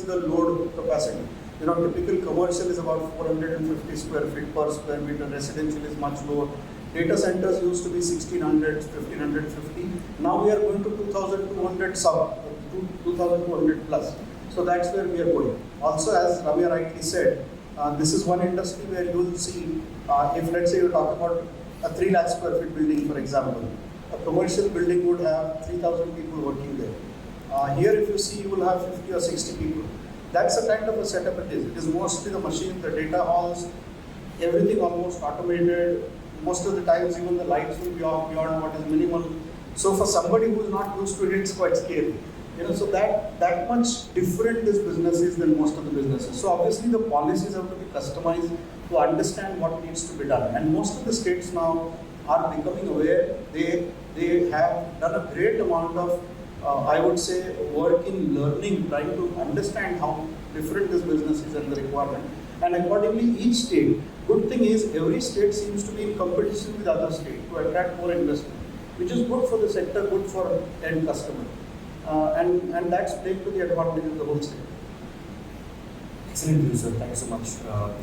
the load capacity. Typical commercial is about 450 square feet per square meter, residential is much lower. Data centers used to be 1600, 1550. Now we are going to 2200 2200 plus. So that's where we are going. Also, as Ramya rightly said, this is one industry where you will see, if let's say you talk about a 3 lakh square feet building, for example, a commercial building would have 3000 people working there. Here, if you see, you will have 50 or 60 people. That's the kind of a setup it is. It is mostly the machine, the data halls, everything almost automated. Most of the times, even the lights will be off beyond what is minimal. So for somebody who is not used to it, it's quite scary. So that much different this business is than most of the businesses. So obviously the policies have to be customized to understand what needs to be done. And most of the states now are becoming aware. They have done a great amount of, I would say, work in learning, trying to understand how different this business is and the requirement. And accordingly, each state, good thing is every state seems to be in competition with other states to attract more investment, which is good for the sector, good for end customer. And that's playing to the advantage of the whole state. Excellent view, sir. Thank you so much.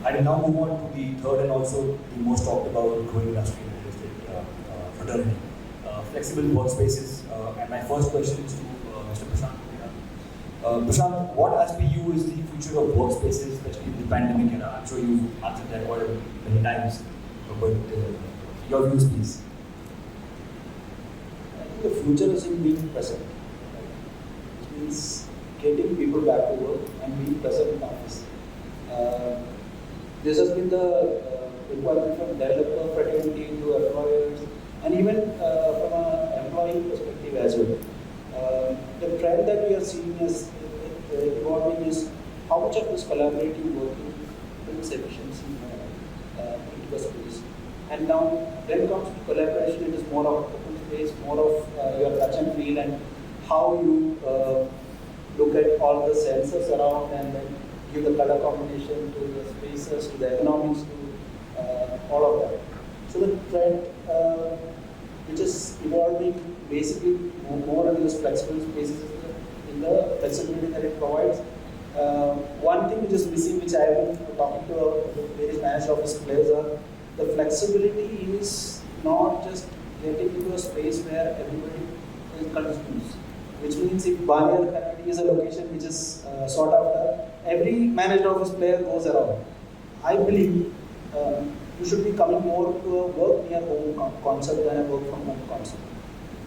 I will now move on to the third and also the most talked about growing industry in real estate, fraternity. Flexible workspaces. And my first question is to Mr. Prasanth Gopinath. Prasanth, what as per you is the future of workspaces, especially in the pandemic era? I'm sure you've answered that quite many times, but your views, please. I think the future is in being present. It means getting people back to work and being present in office. This has been the requirement from developer fraternity to employers, and even from an employee perspective as well. The trend that we are seeing is evolving is how much of this collaborative working brings efficiency into the space. And now, when it comes to collaboration, it is more of open space, more of your touch and feel, and how you look at all the sensors around and then give the color combination to the spaces, to the ergonomics, to all of that. So the trend which is evolving basically more in this flexible spaces in the flexibility that it provides. One thing which is missing, which I have been talking to various managed office players, are the flexibility is not just getting into a space where everybody is continuous. Which means if Banyan community is a location which is sought after, every managed office player goes around. I believe you should be coming more to a work near home concept than a work from home concept.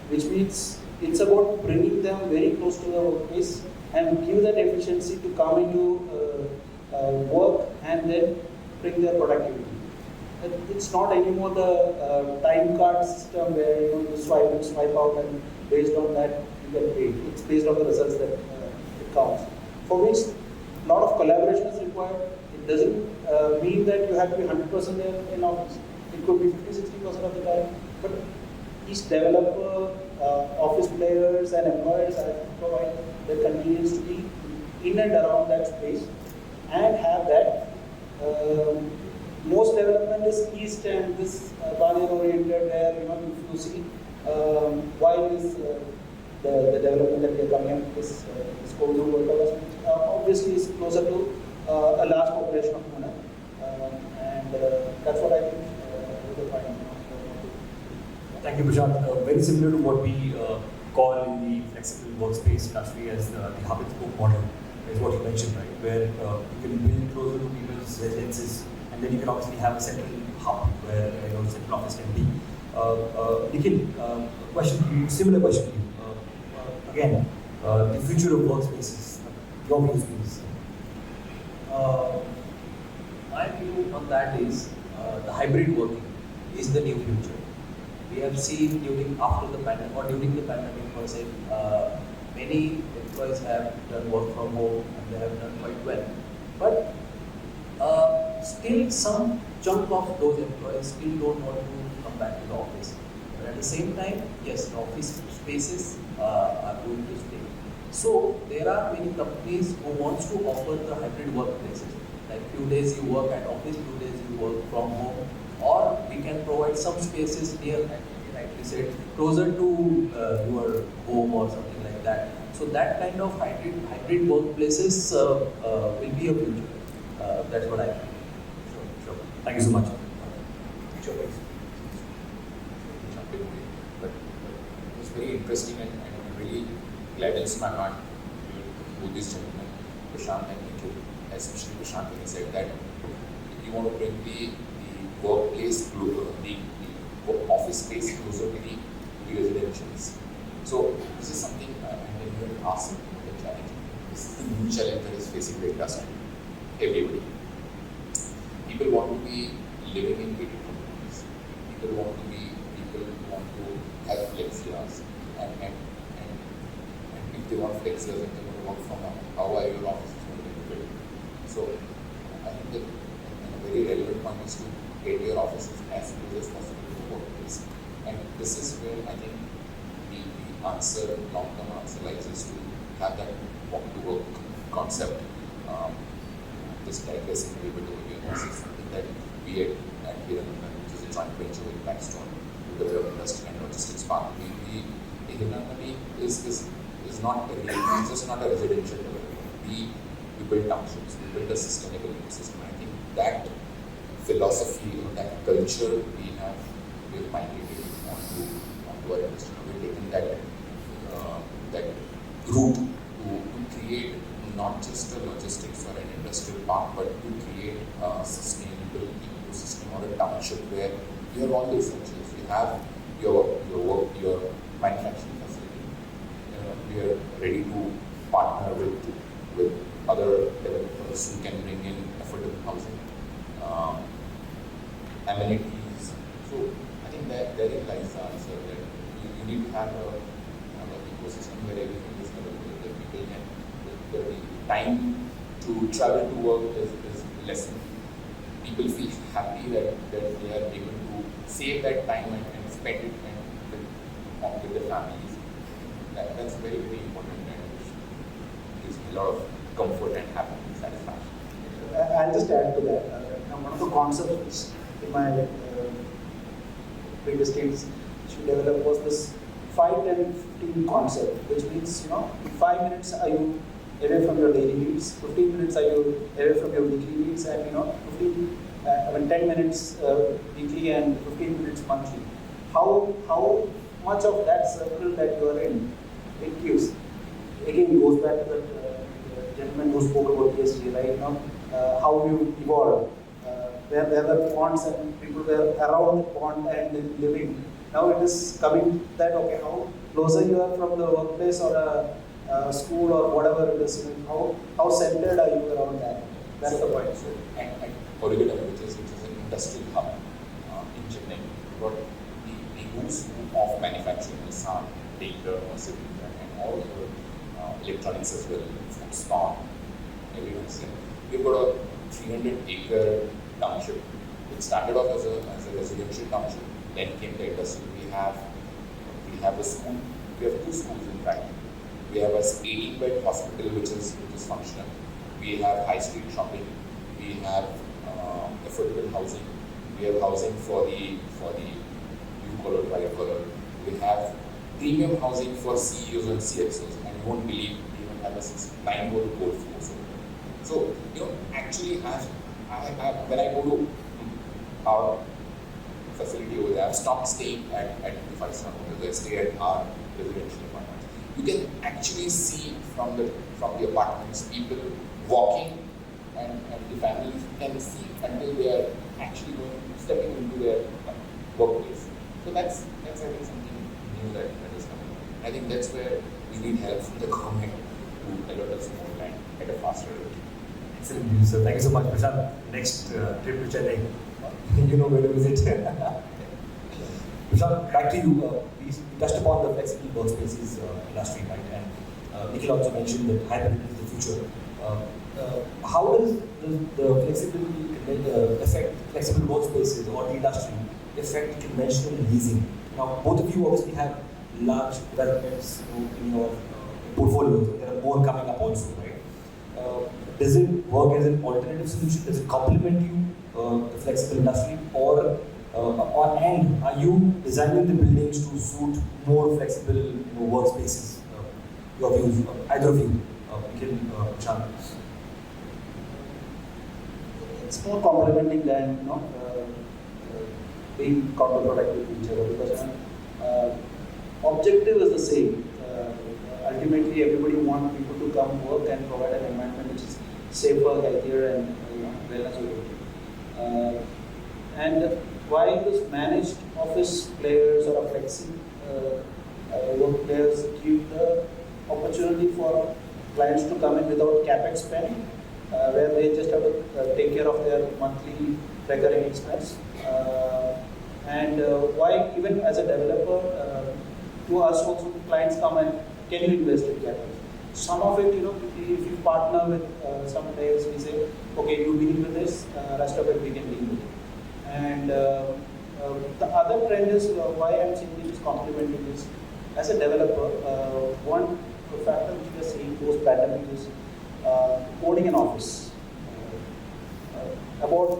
Which means it's about bringing them very close to the workplace and give that efficiency to come into work and then bring their productivity. It's not anymore the time card system where you swipe in, swipe out, and based on that you get paid. It's based on the results that it counts. For which a lot of collaboration is required. It doesn't mean that you have to be 100% there in office. It could be 50-60% of the time. But each developer, office players and employers have to provide the convenience to be in and around that space and have that. Most development is east and this Banyan oriented, where if you see why is the development that we are coming up with this Kohinoor Group obviously is closer to a large population of Pune, and that's what I think we will find. Thank you, Prasanth. Very similar to what we call in the flexible workspace industry as the hub and spoke model, is what you mentioned, right? Where you can build closer to people's residences, and then you can obviously have a central hub where central office can be. Nikhil, question to you, similar question to you. Again, the future of workspaces, your views, please. My view on that is the hybrid working is the new future. We have seen during the pandemic per se, many employees have done work from home and they have done quite well. But still some chunk of those employees still don't want to come back to the office. But at the same time, yes, the office spaces are going to stay. So there are many companies who wants to offer the hybrid workplaces. Like few days you work at office, few days you work from home, or we can provide some spaces near, like you said, closer to your home or something like that, So that kind of hybrid workplaces will be a future. That's what I feel. Sure. Thank you so much. Sure. But it was very interesting and I'm really gladdens my heart to this gentleman, Prasanth and Nikhil, especially Prasanth, when he said that if you want to bring the workplace, the office space closer to the residentials. So this is something I have asked the challenge. This is the new challenge that is facing the industry. Everybody. People want to be living in gated communities. People want to have flexi hours. And if they want flexi hours and they want to work from home, how are your offices going to be built? So I think that a very relevant point is to get your offices as close as possible to the workplace. And this is where I think the answer, long-term answer lies is to have that walk-to-work concept. Just digressing a little bit over here, this is something that we at Hiranandan, which is a joint venture with Blackstone, to develop industry and logistics park. Hiranandan is just not a residential development. We build townships, we build a sustainable ecosystem. I think that philosophy or that culture we have migrated onto our industry. We've taken that route to create not just a logistics or an industrial park, but to create a sustainable ecosystem or a township where you have all the essentials. You have your manufacturing facility. We are ready to partner with other developers who can bring in affordable housing, amenities. So I think that therein lies the answer that you need to have an ecosystem where everything is available, that people can, the time to travel to work is lessened. People feel happy that they are able to save that time and spend it with their families. That's very, very important and gives a lot of comfort and happiness and satisfaction. I'll just add to that. One of the concepts in my previous teams should develop was this 5, 10, 15 concept, which means, in 5 minutes are you away from your daily needs, 15 minutes are you away from your weekly needs, and 10 minutes weekly and 15 minutes monthly. How much of that circle that you are in, it gives. Again, goes back to the gentleman who spoke about ESG, right? How you evolve, where there were ponds and people were around the pond and living. Now it is coming that, okay, how closer you are from the workplace or a school or whatever it is, how centered are you around that? That's the point. So, and Kohinoor, which is an industrial hub in Chennai, got the who's who of manufacturing, Nissan, Baker, Mercedes, and all the electronics as well, food spawn, everyone's there. We've got a 300-acre township. It started off as a residential township, then came the industry. We have a school. We have 2 schools in fact. We have a 18-bed hospital which is functional. We have high street shopping. We have affordable housing. We have housing for the blue collar, white collar. We have premium housing for CEOs and CXOs, and you won't believe we even have a 9-year-old gold floor. So actually, when I go to our facility over there, I've stopped staying at the 5-star hotels. I stay at our residential apartments. You can actually see from the apartments people walking, and the families can see until they are actually stepping into their workplace. So that's I think something new that is coming. I think that's where we need help from the government to alert us more time at a faster rate. Excellent news, sir. Thank you so much, Prasanth. Next trip to Chennai, you know where to visit. Prasanth, back to you. We touched upon the flexible workspaces industry, right? And Nikhil also mentioned that hybrid is the future. How does the flexibility affect flexible workspaces or the industry affect conventional leasing? Now, both of you obviously have large developments in your portfolio. There are more coming up also, right? Does it work as an alternative solution? Does it complement you, the flexible industry, or are you designing the buildings to suit more flexible workspaces? your views, either of you, Nikhil, Prashant. It's more complementing than being counterproductive to each other, because objective is the same. Ultimately, everybody wants people to come work and provide an environment which is safer, healthier, and wellness oriented. And while this managed office players or a flexi work players give the opportunity for clients to come in without capex spend, where they just have to take care of their monthly recurring expense. And why even as a developer, to us also clients come and can you invest in capital? Some of it, if you partner with some players, we say, okay, you deal with this, rest of it we can deal with it. And the other trend is why I'm saying this is complementing this. As a developer, one factor which we are seeing post-pandemic is owning an office. About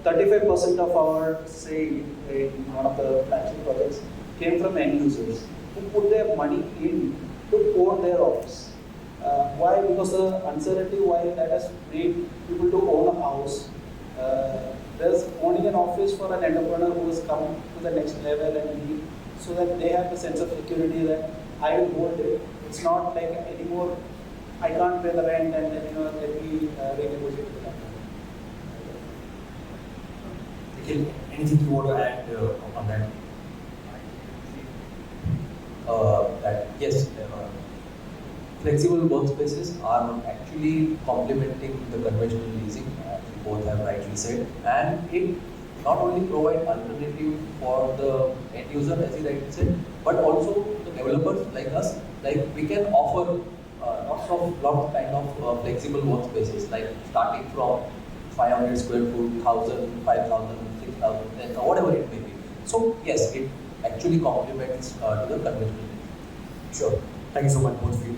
35% of our sale in one of the flagship projects came from end users who put their money in to own their office. Why? Because the uncertainty while that has made people to own a house. There's owning an office for an entrepreneur who has come to the next level and need, so that they have the sense of security that I will hold it. It's not like anymore, I can't pay the rent and then let me renegotiate with the landlord. Nikhil, anything you want to add on that? That yes, flexible workspaces are actually complementing the conventional leasing, as you both have rightly said, and it not only provide alternative for the end user, as you rightly said, but also the developers like us. Like we can offer lots kind of flexible workspaces, like starting from 500 square foot, 1,000, 5,000, 6,000, 10,000, whatever it may be. So yes, it actually complements to the conventional. Sure. Thank you so much, both of you.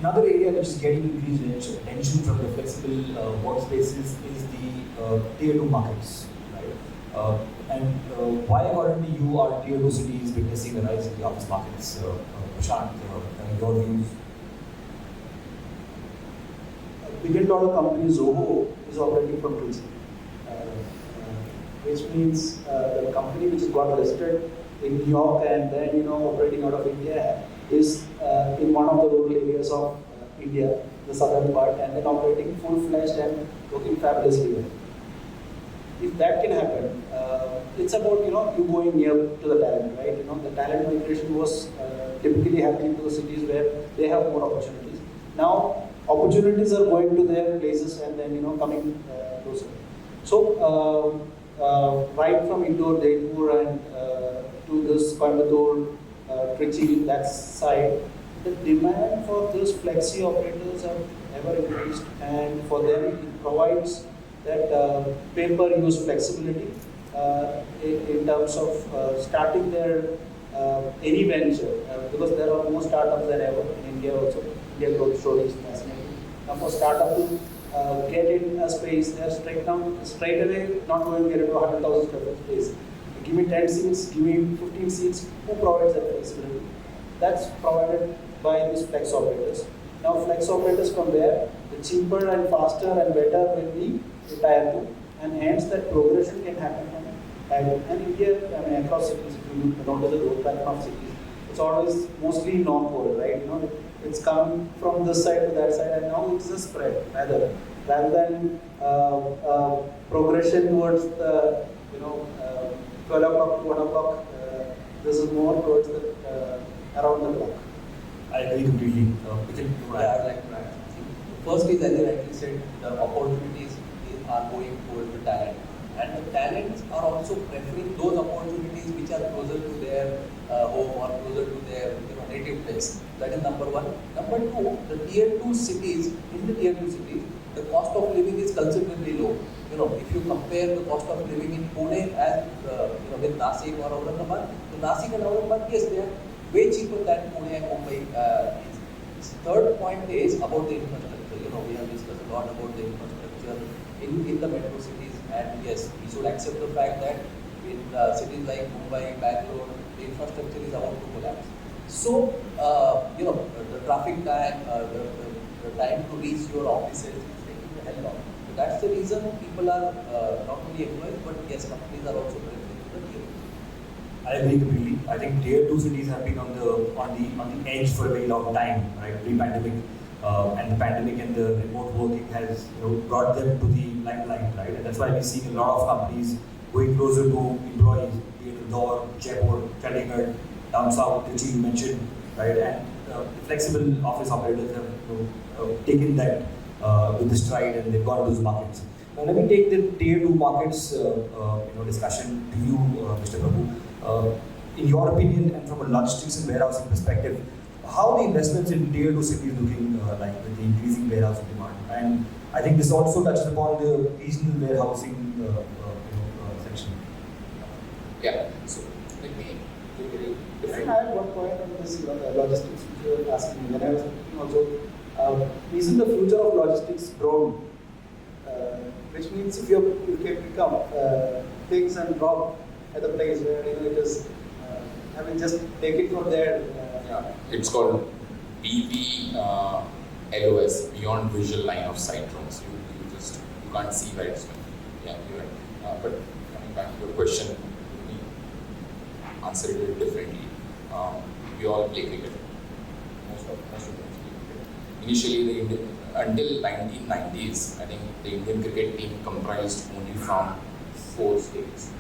Another area which is getting increased attention from the flexible workspaces is the tier 2 markets, right? And why, according to you, are tier 2 cities witnessing a rise in the office markets? Prashant, your views? A billion-dollar company Zoho is operating from Trichy, which means the company which has got listed in New York and then operating out of India is in one of the rural areas of India, the southern part, and then operating full-fledged and working fabulously well. If that can happen, it's about you going near to the talent, right? The talent migration was typically happening to the cities where they have more opportunities. Now opportunities are going to their places and then coming closer. So right from Indore, Jaipur, and to this Coimbatore, Trichy, that side, the demand for those flexi operators have ever increased, and for them it provides that pay-per-use flexibility in terms of starting their any venture, because there are more startups than ever in India also. India growth story is fascinating. Now for startup to get in a space, they're straight away not going to get into 100,000 square foot space. Give me 10 seats, give me 15 seats, who provides that flexibility? That's provided by these flex operators. Now flex operators from there, the cheaper and faster and better will be tier 2, and hence that progression can happen from tier 2. And India, across cities, if you notice the growth pattern of cities, it's always mostly non-core, right? It's come from this side to that side, and now it's a spread rather than progression towards the 12 o'clock to 1 o'clock. This is more towards the around the clock. I agree completely. Yeah, I'd like to add. First is, as you rightly said, the opportunities are going towards the talent, and the talents are also preferring those opportunities which are closer to their home or closer to their native place. That is number one. Number two, the tier 2 cities, in the tier 2 cities, the cost of living is considerably low. If you compare the cost of living in Pune as with Nasik or Aurangabad, the Nasik and Aurangabad, yes, they are way cheaper than Pune and Mumbai. Third point is about the infrastructure. We have discussed a lot about the infrastructure in the metro cities, and yes, we should accept the fact that in cities like Mumbai, Bangalore, the infrastructure is about to collapse. So, the traffic time, the time to reach your offices is taking the hell long. So that's the reason people are not only employees, but yes, companies are also preferring the tier 2. I agree completely. I think tier 2 cities have been on the edge for a very long time, right? Pre-pandemic, and the pandemic and the remote working has brought them to the limelight, right? And that's why we're seeing a lot of companies going closer to employees, be it Indore, Jaipur, Chandigarh, down south, which you mentioned, right? And flexible office operators have taken that with the stride, and they've gone to those markets. Now let me take the tier 2 markets discussion to you, Mr. Prabhu. In your opinion, and from a logistics and warehousing perspective, how the investments in tier 2 cities looking like with the increasing warehousing demand? And I think this also touches upon the regional warehousing section. Yeah, so let me do a different. I have one point on this, the logistics which you were asking me. When I was thinking also, isn't the future of logistics drone? Which means if you can pick up things and drop at the place where it is, just take it from there. It's called BV LOS, Beyond Visual Line of Sight drones. You can't see where it's going. Yeah, you're right. But coming back to your question, let me answer it a little differently. We all play cricket. Most of us play cricket. Initially, until 1990s, I think the Indian cricket team comprised only from 4 states: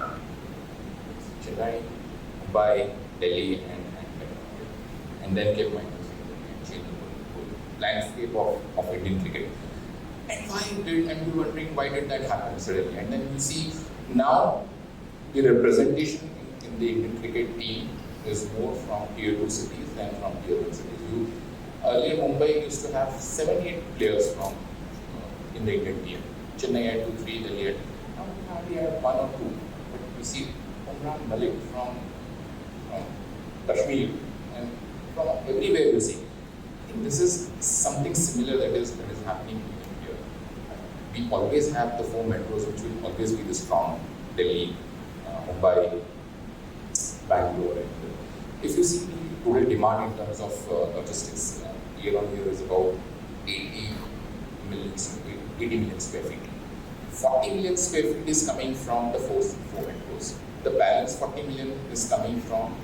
Chennai, Mumbai, Delhi, and then came Minus and changed the whole landscape of Indian cricket. And you're wondering why did that happen suddenly? And then you see now the representation in the Indian cricket team is more from tier 2 cities than from tier 1 cities. Earlier Mumbai used to have 7-8 players from in the Indian team. Chennai had 2-3, Delhi had, now we hardly have 1 or 2. But you see Umran Malik from Kashmir and from everywhere you see. I think this is something similar that is happening here. We always have the 4 metros which will always be the strong: Delhi, Mumbai, Bangalore. And if you see the total demand in terms of logistics, year on year is about 80 million square feet. 40 million square feet is coming from the 4 metros. The balance 40 million is coming from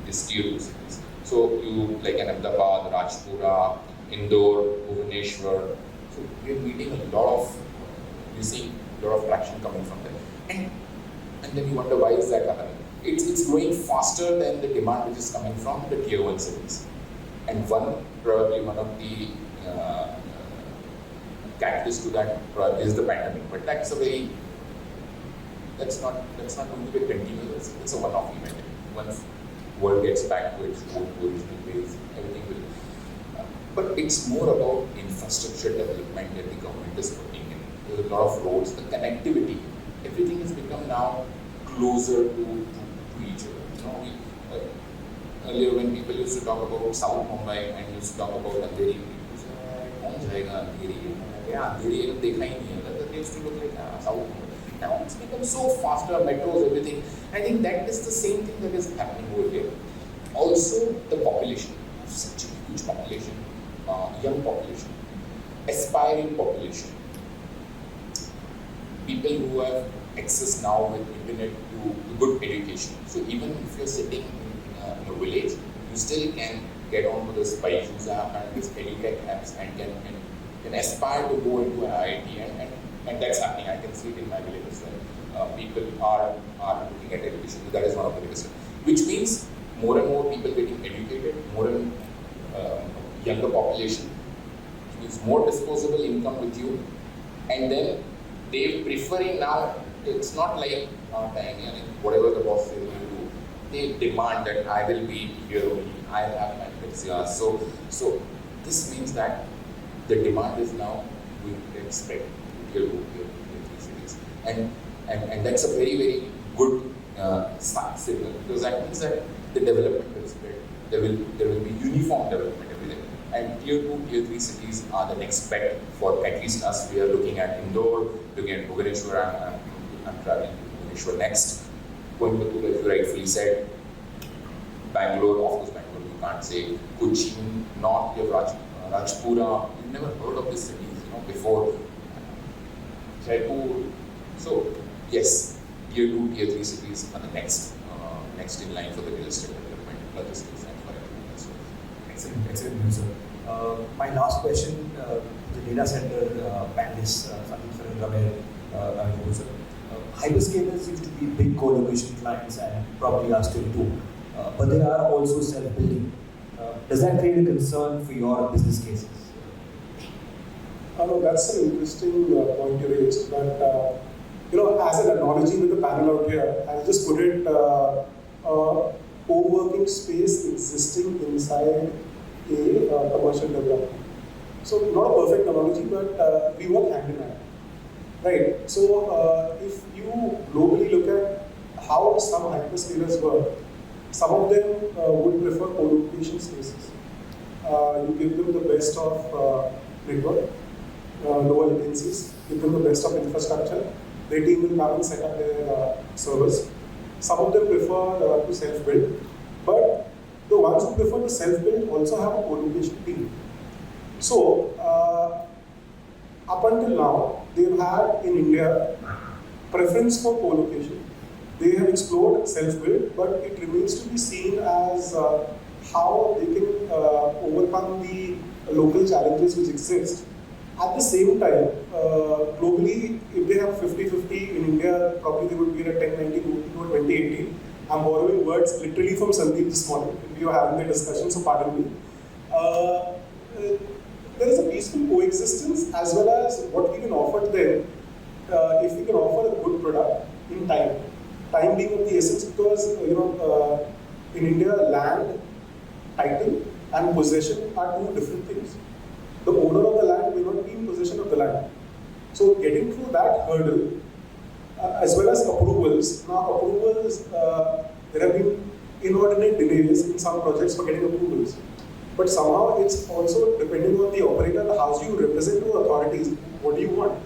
these tier 2 cities. So you like Ahmedabad, Rajpura, Indore, Bhubaneswar. So we are meeting a lot of traction coming from there. And then you wonder why is that happening? It's growing faster than the demand which is coming from the tier 1 cities. And probably one of the catalysts to that is the pandemic. But that's not going to be continuous. It's a one-off event. Once world gets back to its own original ways, everything will. But it's more about infrastructure development that the government is putting in. There's a lot of roads, the connectivity. Everything has become now closer to each other. Earlier when people used to talk about South Mumbai and used to talk about Andheri, people used to say, "Kaun jayega Andheri? Andheri dekha hi nahi hai." They used to look like South Mumbai. Now it's become so faster, metros, everything. I think that is the same thing that is happening over here. Also, the population, such a huge population, young population, aspiring population, people who have access now with internet to good education. So even if you're sitting in a village, you still can get onto this Byju's app and this EduTech apps and can aspire to go into an IIT and that's happening. I can see it in my village as well. People are looking at education. That is one of the biggest. Which means more and more people getting educated, more and younger population, which means more disposable income with you, and then they preferring now. It's not like whatever the boss says you do. They demand that I will be here only. I have my flexi. So this means that the demand is now going to get spread to tier 2, tier 3 cities, and that's a very very good signal, because that means that the development will spread. There will be uniform development everywhere, and tier 2, tier 3 cities are the next bet for at least us. We are looking at Indore, looking at Bhubaneswar. I'm traveling to Bhubaneswar next. Coimbatore, as you rightfully said, Bangalore, of course Bangalore can't say Kochi, North, you have Rajpura. You've never heard of these cities, before. Jaipur. So yes, tier 2, tier 3 cities are the next in line for the real estate development, logistics, and for everything else. Excellent news, sir. My last question, the data center panelists, Sandeep sir and Ramesh, sir. Hyperscalers used to be big co-location clients and probably are still too, but they are also self-building. Does that create a concern for your business cases? No, that's an interesting point you raised. But as an analogy with the panel out here, I'll just put it: co-working space existing inside a commercial development. So not a perfect analogy, but we work hand in hand, right? So if you globally look at how some hyperscalers work, some of them would prefer co-location spaces. You give them the best of network, lower latencies, give them the best of infrastructure. Their team will come and set up their servers. Some of them prefer to self-build, but the ones who prefer to self-build also have a co-location team. So, up until now, they've had in India preference for co-location. They have explored self-build, but it remains to be seen as how they can overcome the local challenges which exist. At the same time, globally, if they have 50-50 in India, probably they would be at a 10-90 to a 20-80. I'm borrowing words literally from Sandeep this morning. We were having the discussion, so pardon me. There is a peaceful coexistence as well as what we can offer to them if we can offer a good product in time. Time being of the essence because, in India, land, title and possession are two different things. The owner of the land may not be in possession of the land. So getting through that hurdle, as well as approvals. Now approvals, there have been inordinate delays in some projects for getting approvals. But somehow it's also depending on the operator, how do you represent to authorities, what do you want?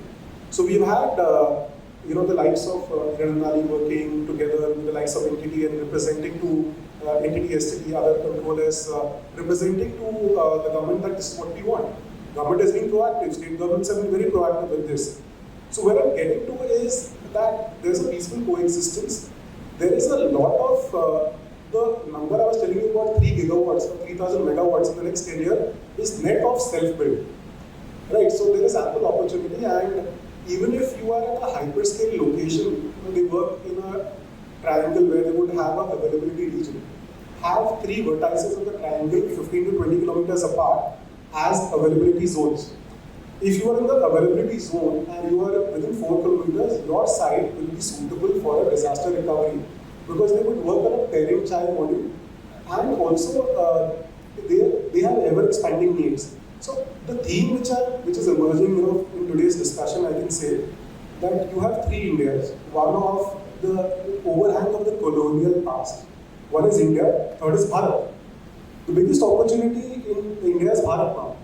So we've had, the likes of Hiranandani working together with the likes of entity and representing to entity STD, other controllers, representing to the government that this is what we want. Government has been proactive, state governments have been very proactive with this. So where I'm getting to is that there's a peaceful coexistence. There is a lot of, the number I was telling you about 3 gigawatts or 3,000 megawatts in the next 10 years is net of self-build. Right, so there is ample opportunity, and even if you are at a hyperscale location, they work in a triangle where they would have a availability region. Have 3 vertices of the triangle 15 to 20 kilometers apart as availability zones. If you are in the availability zone and you are within 4 kilometers, your site will be suitable for a disaster recovery because they would work on a parent-child model, and also they have ever-expanding needs. So the theme which is emerging, in today's discussion, I can say that you have 3 Indias. One of the overhang of the colonial past. One is India, third is Bharat. The biggest opportunity in India is Bharat now.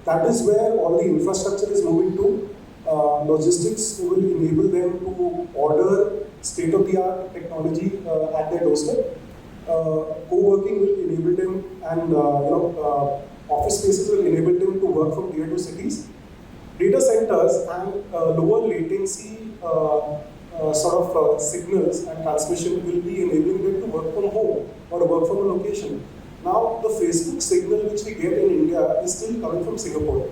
That is where all the infrastructure is moving to. Logistics will enable them to order state-of-the-art technology at their doorstep. Co-working will enable them, and office spaces will enable them to work from tier 2 cities. Data centers and lower latency signals and transmission will be enabling them to work from home or work from a location. Now, the Facebook signal which we get in India is still coming from Singapore.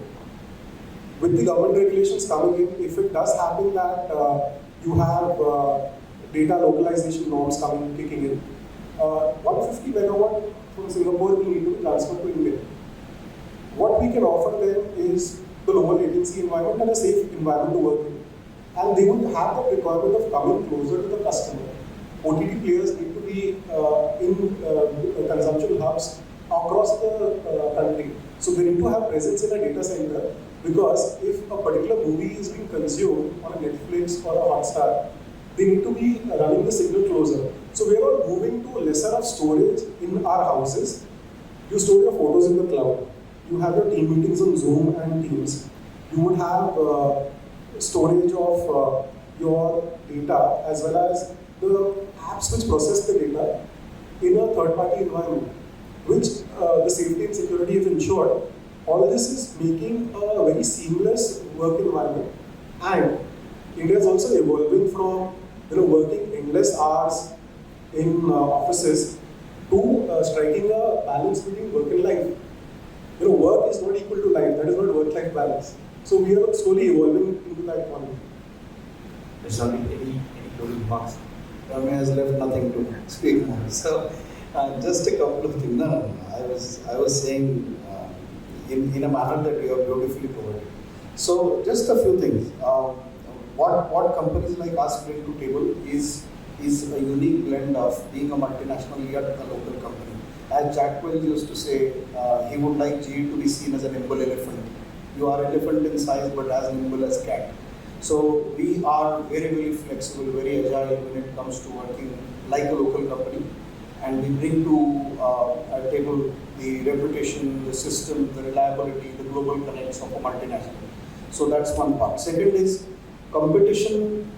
With the government regulations coming in, if it does happen that you have data localization norms kicking in, 150 megawatt from Singapore will need to be transferred to India. What we can offer them is the lower latency environment and a safe environment to work in. And they would have the requirement of coming closer to the customer. OTT players need to be in consumption hubs across the country. So they need to have presence in a data center, because if a particular movie is being consumed on a Netflix or a Hotstar, they need to be running the signal closer. So we are all moving to lesser of storage in our houses. You store your photos in the cloud. You have your team meetings on Zoom and Teams. You would have storage of your data as well as the apps which process the data in a third-party environment. which the safety and security is ensured. All this is making a very seamless work environment, and India is also evolving from working endless hours in offices to striking a balance between work and life. Work is not equal to life. That is not work-life balance. So we are slowly evolving into that one. Prashant, any closing remarks? Rami has left nothing to speak more. So, just a couple of things. No. I was saying in a manner that you have beautifully covered. So, just a few things. What companies like us bring to table is a unique blend of being a multinational yet a local company. As Jack Welch used to say, he would like GE to be seen as a nimble elephant. You are elephant in size, but as nimble as cat. So we are very, very flexible, very agile when it comes to working like a local company, and we bring to our table the reputation, the system, the reliability, the global connects of a multinational. So that's one part. Second is competition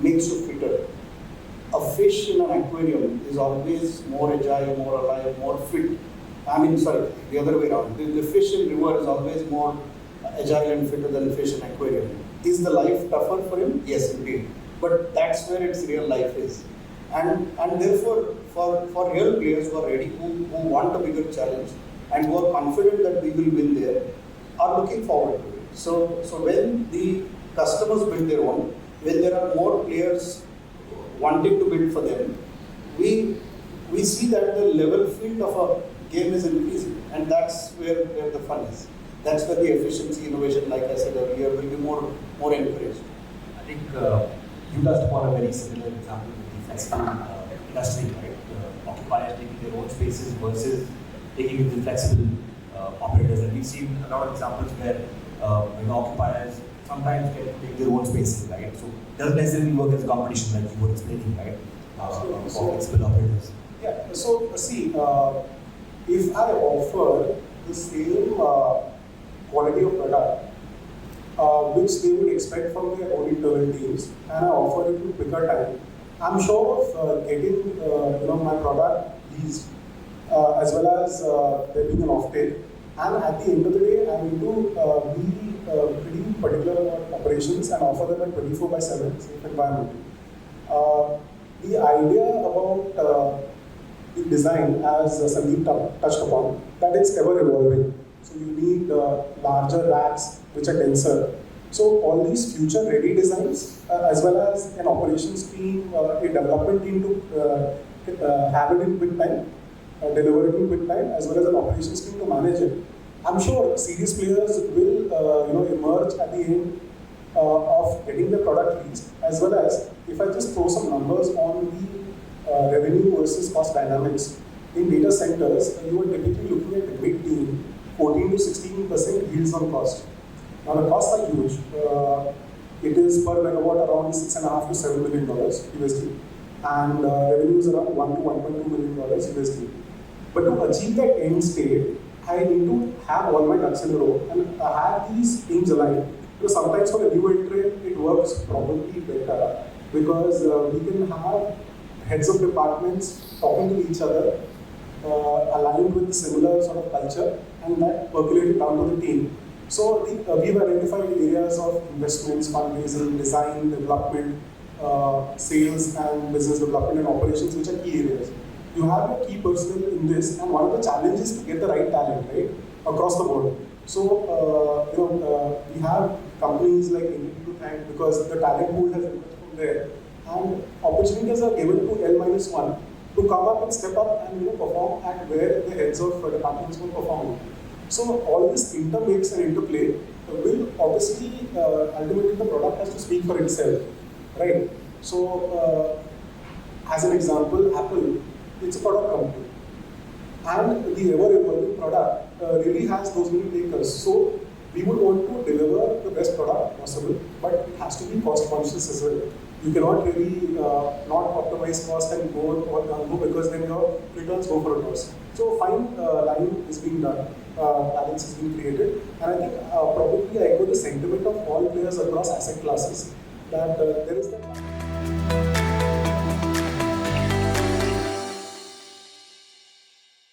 makes you fitter. A fish in an aquarium is always more agile, more alive, more fit. The other way around. The fish in river is always more agile and fitter than the fish in aquarium. Is the life tougher for him? Yes, indeed. But that's where its real life is. And therefore, for real players who are ready, who want a bigger challenge, and who are confident that we will win there, are looking forward to it. So when the customers build their own, when there are more players wanting to build for them, we see that the level field of a game is increasing, and that's where the fun is. That's where the efficiency, innovation, like I said earlier, will be more encouraged. I think you touched upon a very similar example with the flexible industry, right? Occupiers taking their own spaces versus taking with the flexible operators. And we've seen a lot of examples where occupiers sometimes get to take their own spaces, right? So it doesn't necessarily work as a competition like you were explaining, right? For flexible operators. Yeah, so see, if I offer the same quality of product which they would expect from their own internal teams, and I offer it to quicker time, I'm sure of getting my product leased as well as there being an offtake. And at the end of the day, I need to be pretty particular about operations and offer them a 24/7 safe environment. The idea about the design, as Sandeep touched upon, that it's ever evolving. So you need larger racks which are denser. So all these future ready designs, as well as an operations team, a development team to have it in quick time, deliver it in quick time, as well as an operations team to manage it. I'm sure serious players will emerge at the end of getting the product leased, as well as if I just throw some numbers on the revenue versus cost dynamics. In data centers, you are typically looking at the mid-teen, 14 to 16% yields on cost. Now the costs are huge. It is per megawatt around $6.5 to $7 million USD, and revenues around $1 to $1.2 million USD. But to achieve that end state, I need to have all my ducks in a row and have these teams aligned. Because sometimes for a new entrant, it works probably better because we can have heads of departments talking to each other, aligned with similar sort of culture, and that percolated down to the team. So we've identified areas of investments, fundraising, design, development, sales, and business development and operations, which are key areas. You have a key personnel in this, and one of the challenges is to get the right talent, right, across the board. So, we have companies like NTT to thank because the talent pool has emerged from there, and opportunities are given to L-1 to come up and step up and perform at where the heads of departments will perform. So all this intermix and interplay will obviously ultimately the product has to speak for itself, right? So, as an example, Apple, it's a product company, and the ever-evolving product really has those many takers. So we would want to deliver the best product possible, but it has to be cost conscious as well. You cannot really not optimize cost and go because then your returns go for a toss. So fine line is being done, balance is being created, and I think probably I echo the sentiment of all players across asset classes that there is that.